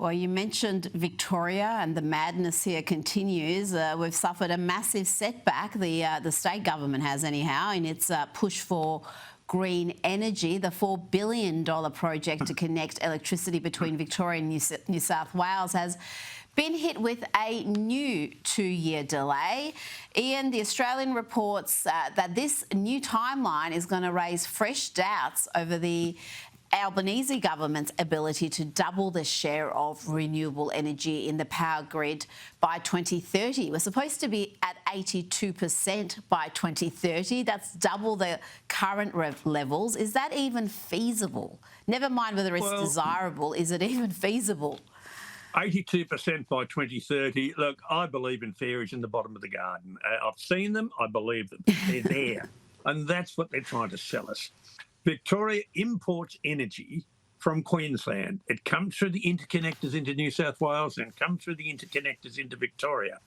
Well, you mentioned Victoria, and the madness here continues. We've suffered a massive setback, the state government has anyhow, in its push for green energy. The $4 billion project to connect electricity between Victoria and New South Wales has been hit with a new 2-year delay. Ian, the Australian reports that this new timeline is going to raise fresh doubts over the Albanese government's ability to double the share of renewable energy in the power grid by 2030. We're supposed to be at 82% by 2030. That's double the current levels. Is that even feasible? Never mind whether it's desirable, is it even feasible? 82% by 2030. Look, I believe in fairies in the bottom of the garden. I've seen them. I believe them. They're there. And that's what they're trying to sell us. Victoria imports energy from Queensland. It comes through the interconnectors into New South Wales and comes through the interconnectors into Victoria.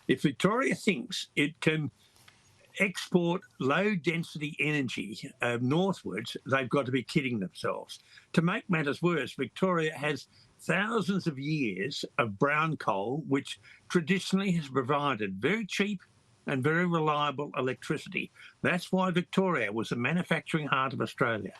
If Victoria thinks it can export low-density energy northwards, they've got to be kidding themselves. To make matters worse, Victoria has thousands of years of brown coal, which traditionally has provided very cheap and very reliable electricity. That's why Victoria was the manufacturing heart of Australia.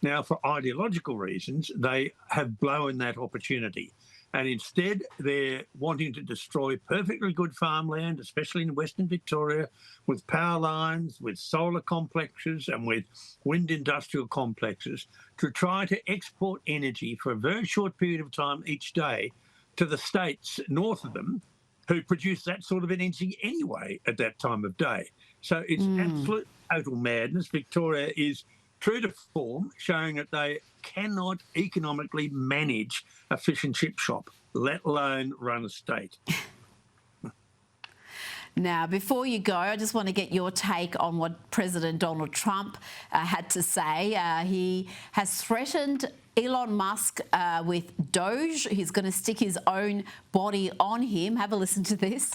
Now, for ideological reasons, they have blown that opportunity. And instead, they're wanting to destroy perfectly good farmland, especially in Western Victoria, with power lines, with solar complexes and with wind industrial complexes, to try to export energy for a very short period of time each day to the states north of them, who produce that sort of energy anyway at that time of day. So it's absolute total madness. Victoria is true to form, showing that they cannot economically manage a fish and chip shop, let alone run a state. Now, before you go, I just want to get your take on what President Donald Trump had to say. He has threatened Elon Musk with Doge. He's going to stick his own body on him. Have a listen to this.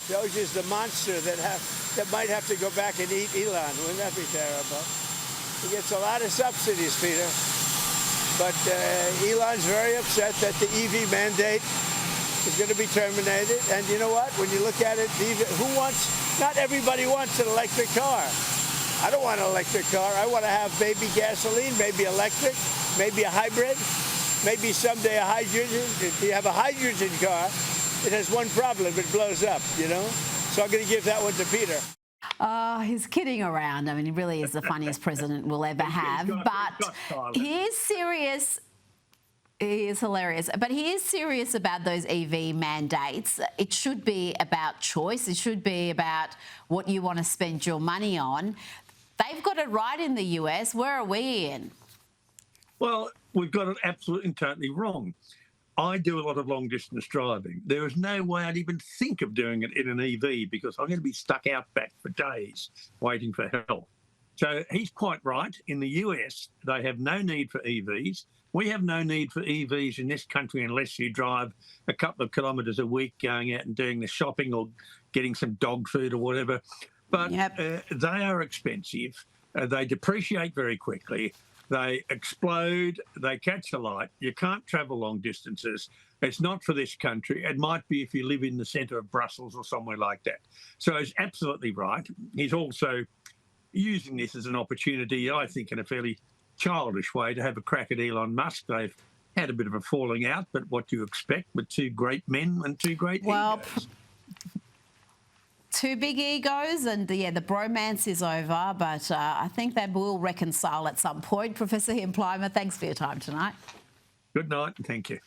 Doge is the monster that might have to go back and eat Elon. Wouldn't that be terrible? He gets a lot of subsidies, Peter. But Elon's very upset that the EV mandate is going to be terminated. And you know what? When you look at it, not everybody wants an electric car. I don't want an electric car. I want to have maybe gasoline, maybe electric, maybe a hybrid, maybe someday a hydrogen. If you have a hydrogen car, it has one problem. It blows up, you know? So I'm going to give that one to Peter. He's kidding around. I mean, he really is the funniest president we'll ever have. But he is serious. He is hilarious. But he is serious about those EV mandates. It should be about choice. It should be about what you want to spend your money on. They've got it right in the US. Where are we in? Well, we've got it absolutely and totally wrong. I do a lot of long-distance driving. There is no way I'd even think of doing it in an EV because I'm going to be stuck out back for days waiting for help. So he's quite right. In the US, they have no need for EVs. We have no need for EVs in this country unless you drive a couple of kilometres a week going out and doing the shopping or getting some dog food or whatever. But they are expensive. They depreciate very quickly. They explode, they catch a light. You can't travel long distances. It's not for this country. It might be if you live in the centre of Brussels or somewhere like that. So he's absolutely right. He's also using this as an opportunity, I think, in a fairly childish way to have a crack at Elon Musk. They've had a bit of a falling out, but what do you expect with two great men and two great egos? Two big egos, and the bromance is over, but I think they will reconcile at some point. Professor Ian Plimer, thanks for your time tonight. Good night and thank you.